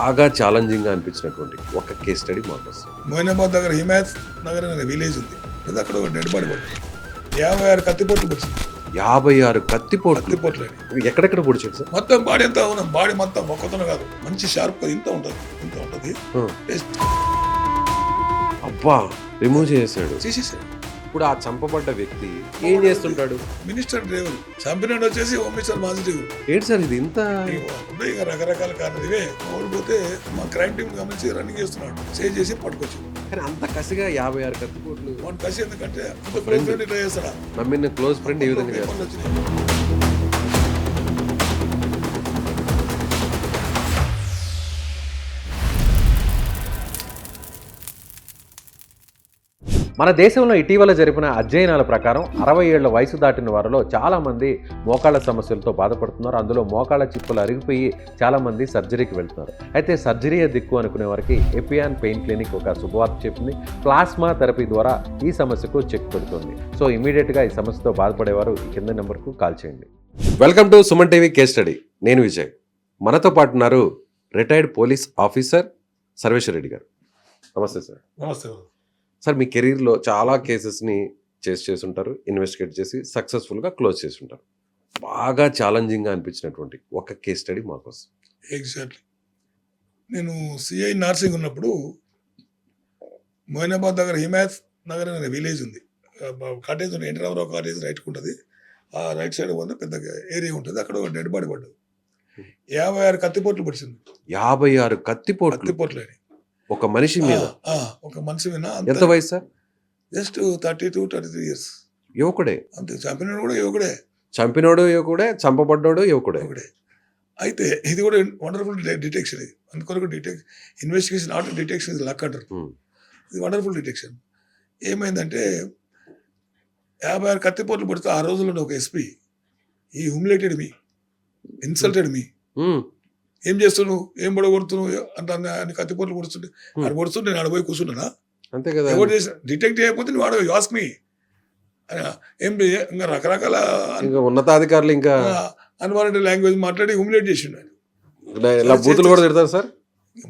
బాగా ఛాలెంజింగ్గా అనిపించినటువంటి ఒక case study మాకు వస్తుంది. మోయినాబాద్ దగ్గర హిమాయత్ నగర్ అనే విలేజ్ ఉంది. అది అక్కడ ఒక డెడ్ బాడీ పడింది. 56 కత్తిపోట్లు వచ్చింది. 56 కత్తిపోట్లు కత్తిపోట్లు ఎక్కడెక్కడ పొడిచాడు సార్? మొత్తం బాడీ అంతా ఉన్నాం. బాడీ మొత్తం ఒక్కతోనే కాదు, మంచి షార్ప్ ఇంత ఉంటుంది. అబ్బా, రిమూవ్ చేసాడు. చేసేసాడు. ఇప్పుడు ఆ చంపబడ్డ వ్యక్తి ఏం చేస్తుంటాడు? Minister driver. చంపినాడు వచ్చేసి హోమ్ మినిస్టర్ మాజీ డ్రైవర్. ఏంటి సార్ ఇది ఇంత? ఉన్నాయి ఇక రకరకాల కారణాలు ఇవే. ఓడిపోతే మా క్రైమ్ టీం గమనించి రన్నింగ్ చేస్తున్నాడు. సేవ్ చేసి పట్టుకొచ్చాడు. కానీ అంత కసిగా 56 కత్తిపోట్లు. వాడు కసి ఎందుకంటే అంత క్లోజ్ ఫ్రెండ్ ట్రై చేస్తాడా? నమ్మిన క్లోజ్ ఫ్రెండ్ ఈ విధంగా చేస్తాడు. పేపర్లు వచ్చినాయి. మన దేశంలో ఇటీవల జరిపిన అధ్యయనాల ప్రకారం 60 ఏళ్ల వయసు దాటిన వారిలో చాలామంది మోకాళ్ళ సమస్యలతో బాధపడుతున్నారు. అందులో మోకాళ్ళ చిప్పులు అరిగిపోయి చాలామంది సర్జరీకి వెళ్తున్నారు. అయితే సర్జరీయే దిక్కు అనుకునే వారికి ఎపియాన్ పెయిన్ క్లినిక్ ఒక శుభవార్త చెప్పింది. ప్లాస్మా థెరపీ ద్వారా ఈ సమస్యకు చెక్ పెడుతుంది. సో ఇమీడియట్గా ఈ సమస్యతో బాధపడేవారు ఈ కింద నెంబర్కు కాల్ చేయండి. Welcome to Suman TV case study. నేను విజయ్. మనతో పాటు ఉన్నారు retired police officer Sarveshwar Reddy గారు. నమస్తే సార్. నమస్తే. సార్, మీ కెరీర్లో చాలా కేసెస్ని చేస్తుంటారు, ఇన్వెస్టిగేట్ చేసి సక్సెస్ఫుల్గా క్లోజ్ చేసి ఉంటారు. బాగా ఛాలెంజింగ్గా అనిపించినటువంటి ఒక కేస్ స్టడీ మాకు వస్తుంది. ఎగ్జాక్ట్లీ. నేను సిఐ నర్సింగ్ ఉన్నప్పుడు మోయినాబాద్ దగ్గర హిమాయత్ నగర్ అనే విలేజ్ ఉంది. కాటేజ్ ఉంది. ఎన్టీ రామారావు కాటేజ్ రైట్కి ఉంటుంది. ఆ రైట్ సైడ్ పోతే పెద్ద ఏరియా ఉంటుంది. అక్కడ ఒక డెడ్ బాడీ పడ్డది. 56 కత్తిపోట్లు పడిచింది. 56 కత్తిపోట్లు కత్తిపోట్లు ఒక మనిషి మీద. ఒక మనిషి మీద. ఎంత వయసు సార్? Just 32-33 years. యువకుడే. అంతే. చంపినోడు కూడా యువకుడే. చంపినోడు యువకుడే, చంపబడ్డాడు యువకుడే. అయితే ఇది కూడా వండర్ఫుల్ డిటెక్షన్. ఇది అందుకొరకు ఇన్వెస్టిగేషన్ నాట్ డిటెక్షన్ ఇది లక్ అంటారు. ఇది వండర్ఫుల్ డిటెక్షన్. ఏమైందంటే 56 కత్తిపోట్లు పడితే ఆ రోజుల్లో ఒక ఎస్పీ ఈ హ్యూమిలేటెడ్ మీ, ఇన్సల్టెడ్ మీ. ఏం చేస్తున్నావు, ఏం పడగొడుతున్నావు అంటే అన్ని కత్తిపోట్లు పొడుస్తుంటే ఆడ పొడుస్తుంటే నేను ఆడపోయి కూర్చున్నానా? అంతే కదా. ఎవరు చేసిన డిటెక్ట్ చేయకపోతే నువ్వు ఆడ యాస్క్ మీ ఏం ఇంకా రకరకాల ఉన్నతాధికారులు ఇంకా అన్వాంటెడ్ లాంగ్వేజ్ మాట్లాడి హ్యూమిలేట్ చేసిండు ఆయన. ఇలా బూతులు కూడా తిడతారు సార్.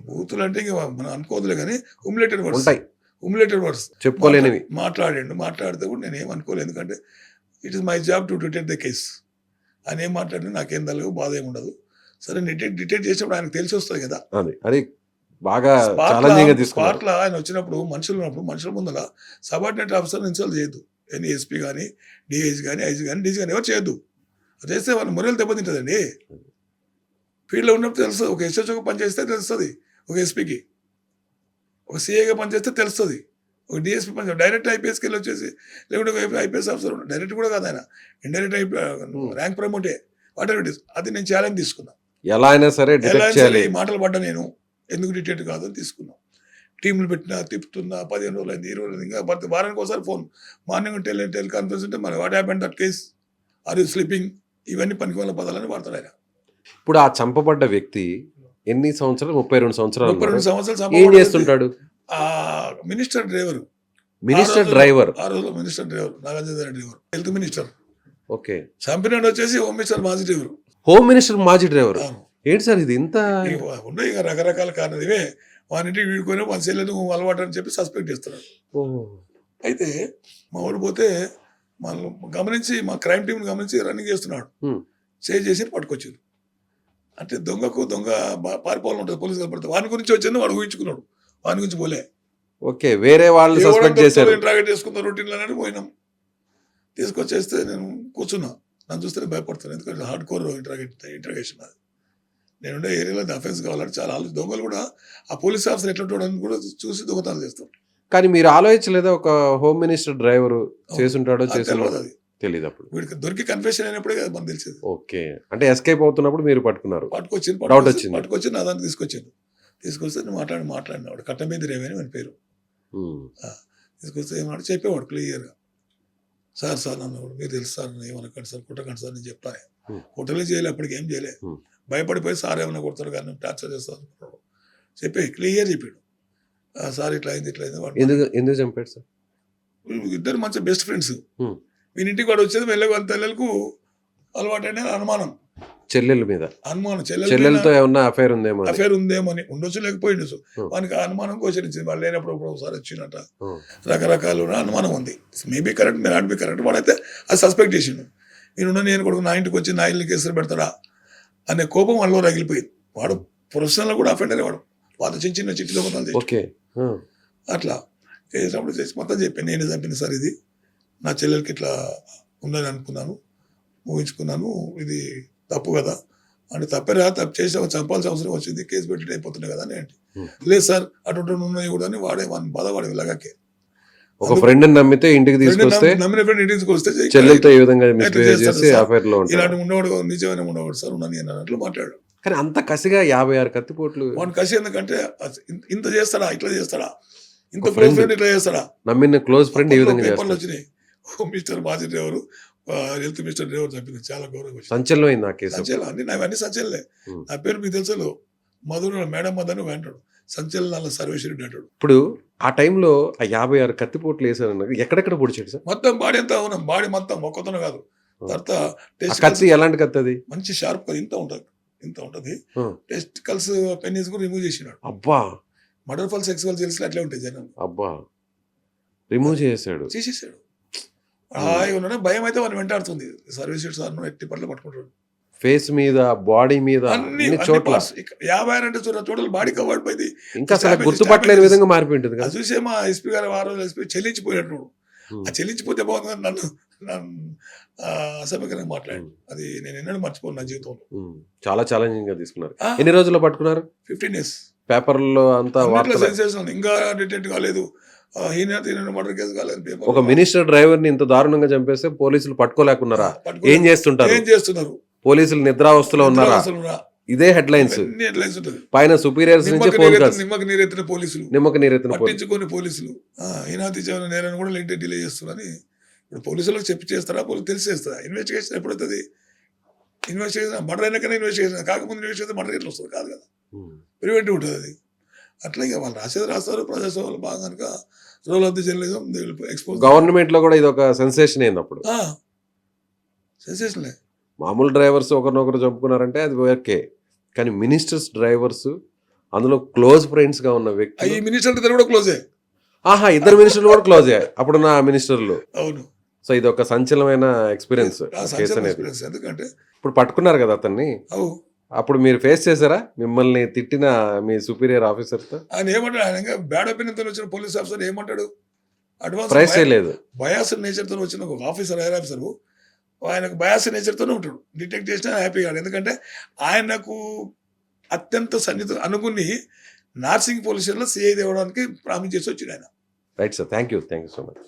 బూతులు అంటే ఇంకా మనం అనుకోదులే కానీ హ్యూమిలేటెడ్ వర్డ్స్ ఉంటాయి. హ్యూమిలేటెడ్ వర్డ్స్ చెప్పుకోలేనివి మాట్లాడితే కూడా నేను ఏమనుకోలేదు. ఎందుకంటే it is my job to detect the case. ఆయన ఏం మాట్లాడినా నాకేం తలగదు, బాధ ఏమి ఉండదు. సరే డిటెక్ట్ చేసినప్పుడు ఆయనకు తెలిసి వస్తుంది కదా. అది బాగా ఛాలెంజింగ్ గా తీసుకున్నారు. స్పాట్లో ఆయన వచ్చినప్పుడు మనుషులు ఉన్నప్పుడు మనుషుల ముందర సబార్డినేట్ ఆఫీసర్ ఇన్సల్ట్ చేయొద్దు. ఎనీ ఎస్పీ కానీ, డిఐజీ కానీ, ఐజీ కానీ, డీజీ కానీ ఎవరు చేయొద్దు. చేస్తే వాళ్ళ మొరలు దెబ్బతింటుందండి. ఫీల్డ్లో ఉన్నప్పుడు తెలుస్తుంది. ఒక ఎస్హెచ్ఓగా పనిచేస్తే తెలుస్తుంది ఒక ఎస్పీకి, ఒక సిఐగా పనిచేస్తే తెలుస్తుంది, ఒక డిఎస్పీ పనిచేస్తే డైరెక్ట్ ఐపీఎస్కి వెళ్ళి వచ్చేసి లేకుంటే ఐపీఎస్ ఆఫీసర్ డైరెక్ట్ కూడా కాదు ఆయన, indirect rank promote whatever it is. అది నేను ఛాలెంజ్ తీసుకున్నా. ఎలా అయినా సరే డిటెక్ట్ చేయాలి. ఈ మాటలు పడ్డా నేను ఎందుకు డిటెక్ట్ కాదు అని తీసుకున్నాం. టీంలు పెట్టినా తిప్పుతున్నా 15 రోజులు అయింది, 20 రోజులు ఇంకా పడితే వారానికి ఒకసారి ఫోన్. మార్నింగ్ టెలికాన్ఫరెన్స్ ఉంటే మరి what happened that case, are you sleeping, ఇవన్నీ పనికి వాళ్ళ పదాలని వాడతాడు ఆయన. ఇప్పుడు ఆ చంపబడ్డ వ్యక్తి ఎన్ని సంవత్సరాలు? 32 సంవత్సరాలు. 32 సంవత్సరాలు. ఏం చేస్తుంటాడు? Minister driver. Minister driver. ఆ రోజు minister driver, Nagarjuna driver, health minister. Okay. చంపినాడు వచ్చేసి హోమ్ మినిస్టర్ మాజీ డ్రైవర్. హోమ్ మినిస్టర్ మాజీ డ్రైవర్. ఏంటి సార్ ఇది ఇంత? ఉన్నాయి ఇక రకరకాల కారణాలు ఇవే. వానింటికి వీడుకొని మన సెల్లను అలవాటు అని చెప్పి సస్పెక్ట్ చేస్తున్నాడు. అయితే మా వాడు పోతే మనం గమనించి మా క్రైమ్ టీంని గమనించి రన్నింగ్ చేస్తున్నాడు. సేవ్ చేసి పట్టుకొచ్చారు. అంటే దొంగకు దొంగ పారిపోవాలని ఉంటుంది, పోలీసు కనపడితే వాని గురించి వచ్చింది వాడు ఊహించుకున్నాడు, వాని గురించి పోలే. ఓకే, వేరే వాళ్ళు సస్పెక్ట్ చేశారు. ఇంట్రాగేట్ చేసుకున్న రొటీన్లో అని పోయినాం. తీసుకొచ్చేస్తే నేను కూర్చున్నా. నన్ను చూస్తే భయపడుతున్నాను, ఎందుకంటే హార్డ్ కోర్ ఇంట్రాగేషన్. అది నేనుండే ఏరియాలో అఫెన్స్ కావాలంటే చాలా దొంగలు కూడా ఆ పోలీస్ ఆఫీసర్ ఎట్లా కూడా చూసి దొంగతనాలు చేస్తాం. కానీ మీరు ఆలోచించలేదా ఒక హోమ్ మినిస్టర్ డ్రైవర్ చేసుంటాడో చేసుంటాడో? అది తెలియదు అప్పుడు. వీడికి దొరికి కన్ఫెషన్ అయినప్పుడే కదా మనకు తెలిసేది. ఓకే, అంటే ఎస్కేప్ అవుతున్నప్పుడు మీరు పట్టుకున్నారు. పట్టుకొచ్చి నా దాన్ని తీసుకొచ్చాను. తీసుకొస్తే మాట్లాడినాడు. కట్ట మీద రేవని అని పేరు. తీసుకొస్తే ఏమన్నా చెప్పేవాడు క్లియర్గా. సార్ అన్నవాడు, మీరు తెలుసు సార్, ఏమనకండి సార్, కుట్టకండి సార్, నేను చెప్తాను. కుట్టలే చేయలే, అప్పటికి ఏం చేయలే. భయపడిపోయి సార్ ఏమైనా కొడతారు కానీ టార్చర్ చేస్తారు చెప్పి క్లియర్ చెప్పాడు. సార్ ఇట్లా అయింది వాడు. ఎందుకు చంపాడు సార్? ఇద్దరు మంచి బెస్ట్ ఫ్రెండ్స్. వీనింటికి వాడు వచ్చేది మెల్లగా వాళ్ళ తల్లకు అలవాటు అయిన అనుమానం. చెల్లెల మీద అనుమానం చెల్లెలతో ఏమన్నా అఫైర్ ఉందేమో అని. అఫేర్ ఉందేమని ఉండొచ్చు లేకపోయిండొచ్చు Hmm. వానికి ఆ అనుమానం గోచరించింది వాళ్ళు లేనప్పుడు ఒకసారి వచ్చినట్ట Hmm. రకరకాల అనుమానం ఉంది maybe correct may not be correct వాడైతే అది సస్పెక్ట్ చేసిండు నేను కొడుకు నా ఇంటికి వచ్చి నా ఇల్లు కేసులు పెడతాడా అనే కోపం వాళ్ళలో రగిలిపోయింది వాడు ప్రొఫెషనల్ కూడా అఫెండ్ అనేవాడు వాళ్ళ చిన్న చిన్న చిట్టి దొంగతనాలు చేసి ఓకే. అట్లా చేసినప్పుడు చేసి మొత్తం చెప్పాను నేనే చంపిన సార్ ఇది నా చెల్లెలకి ఇట్లా ఉందని అనుకున్నాను ఊహించుకున్నాను ఇది తప్పు కదా అంటే తప్పేరా తప్పు చేసి చంపాల్సిన అవసరం వచ్చింది కేసు పెట్టి అయిపోతున్నాయి కదా అని ఏంటి Hmm. లేదు సార్ అటు ఉన్నాయి కూడా అని వాడే వాడిని బాధపడే ఇలాగే ఒక ఫ్రెండ్ నమ్మితే ఇంటికి తీసుకొస్తే నమ్మిన ఫ్రెండ్ ఇంటికి వస్తే చెల్లెలతో ఈ విధంగా మిస్బిహేవ్ చేస్తాడు చేసి సార్. అఫైర్ లో ఉంటాడు. ఇలాంటి ఉండేవాడు నిజమైన ఉండేవాడు సార్ ఉన్నాను నేను అన్నట్లు మాట్లాడాడు కానీ అంత కసిగా 56 కత్తిపోట్లు వాడిని కసి ఎందుకంటే ఇంత చేస్తాడా ఇట్లా చేస్తాడా ఇంత ఒక క్లోజ్ friend. ఫ్రెండ్ ఇట్లా చేస్తాడా నమ్మిన క్లోజ్ ఫ్రెండ్ ఈ విధంగా పేపర్లు చేస్తాడు. వచ్చినాయి మిస్టర్ మాజీ డ్రైవరు హెల్త్ మినిస్టర్ డ్రైవర్ చెప్పింది చాలా గౌరవం వచ్చింది సంచలనమైంది ఆ కేసు. సంచలనం అన్ని నావన్నీ సంచలనలే Hmm. నా పేరు మీకు తెలుసు మధుర మేడం మదన్ అంటాడు సంచలనాల సర్వేశ్వరుడు అంటాడు ఇప్పుడు ఆ టైంలో ఆ 56 కత్తిపోట్లు వేసారన్న ఎక్కడెక్కడ పొడిచాడు సార్? మొత్తం బాడీ అంతా ఉన్నాం బాడీ మొత్తం ఒక్కతోనే కాదు తర్వాత ఆ టెస్ట్ కత్తి ఎలాంటి కత్తి అది? మంచి షార్ప్ ఇంత ఉంటుంది Hmm. టెస్టికల్స్ పెన్నీస్ కూడా రిమూవ్ చేసినాడు అబ్బా మర్డర్ ఫాల్ సెక్సువల్ జెల్స్ అట్లే ఉంటాయి జనం అబ్బా రిమూవ్ చేసాడు. చేసేసాడు హాయిగా ఉన్నాడు భయం అయితే వాడిని వెంటాడుతుంది సర్వీస్ సార్ ఎట్టి పట్ల పట్టుకుంటాడు ఫేస్ మీద బాడీ మీద అన్ని అన్ని చోట్ల parts. 50 అంటే చూడాలి బాడీ కవర్డ్ పోయింది ఇంకా అసలు గుర్తుపట్టలేని విధంగా మారిపోయింటుంది కదా. అది చూసే మా ఎస్పీ గారు ఆ రోజు ఎస్పీ చెల్లించిపోయినట్టు Hmm. ఆ చెల్లించిపోతే బాగుంది నన్ను అసభ్యకరంగా మాట్లాడు అది నేను ఎన్నడూ మర్చిపోను నా జీవితంలో Hmm. చాలా ఛాలెంజింగ్ గా తీసుకున్నారు. ఆ, ఎన్ని రోజుల్లో పట్టుకున్నారు? 15 days పేపర్లో అంతా వార్తలు. సెన్సేషన్ ఇంకా డిటెక్ట్ కాలేదు మర్డర్ కేసు కాలేదు paper ఒక లో. మినిస్టర్ డ్రైవర్ ని ఇంత దారుణంగా చంపేస్తే పోలీసులు పట్టుకోలేకున్నారా? పట్టుకోలేదు. ఏం చేస్తుంటారు? ఏం చేస్తున్నారు పోలీసులు నిద్రావస్థలో ఉన్నారా? అసలు రా. ఇదే హెడ్లైన్స్. అన్ని headlines ఉంటుంది. పైన సుపీరియర్స్ నుంచి నిమ్మకి ఫోన్ నీరెత్తిన- కాల్స్, నిమ్మకి నీరెత్తిన పోలీసులు నిమ్మక నీరెత్తిన పోలీసు. పట్టించుకొని పోలీసులు ఈనాతి చేయని నేరని కూడా లేట్ డిలే చేస్తున్నారని ఇప్పుడు పోలీసులకు చెప్పి చేస్తారా తెలిసి చేస్తారా ఇన్వెస్టిగేషన్ ఎప్పుడవుతుంది ఇన్వెస్టిగేషన్ మర్డర్ అయినాకనే ఇన్వెస్టిగేషన్ కాకముందు ఇన్వెస్టిగేషన్ మర్డర్ ఎట్లా వస్తుంది కాదు కదా ప్రివెంటివ్ ఉంటుంది అది అట్లా ఇక వాళ్ళు రాసేది రాస్తారు ప్రజాస్వామ్యంలో బాగా కనుక role of the journalism expose government లో కూడా ఇది ఒక సెన్సేషన్ అయింది అప్పుడు. సెన్సేషన్లే మామూలు డ్రైవర్స్ ఒకరినొకరు చంపుకున్నారంటే అది ఓకే, కానీ మినిస్టర్స్ డ్రైవర్స్ అందులో క్లోజ్ ఫ్రెండ్స్ గా ఉన్న వ్యక్తి. ఈ మినిస్టర్ ఇద్దరు కూడా క్లోజే ఆహా, ఇద్దరు మినిస్టర్లు కూడా క్లోజే అప్పుడున్న మినిస్టర్లు. అవును సో ఇది ఒక సంచలనమైన ఎక్స్పీరియన్స్ ఆ కేసు సంచలన అనేది. ఎక్స్పీరియన్స్ ఎందుకంటే ఇప్పుడు పట్టుకున్నారు కదా అతన్ని, అవు అప్పుడు మీరు ఫేస్ చేశారా మిమ్మల్ని తిట్టిన మీ సుపీరియర్ ఆఫీసర్తో? ఆయన ఏమంటాడు ఆయన ఇంకా బ్యాడ్ ఒపీనియన్తో వచ్చిన పోలీస్ ఆఫీసర్ ఏమంటాడు అడ్వాన్స్ ప్రైస్ చేయలేదు. బయాస్ నేచర్తో వచ్చిన ఒక ఆఫీసర్ హైర్ ఆఫీసర్ ఆయనకు బయాస్ నేచర్తోనే ఉంటాడు డిటెక్ట్ చేసినా హ్యాపీగా ఎందుకంటే ఆయనకు అత్యంత సన్నిహిత అనుకుని నార్సింగ్ పోలీస్ స్టేషన్లో సిఐ తేవడానికి ప్రామిస్ చేసి వచ్చిండు ఆయన. Right sir, thank you so much.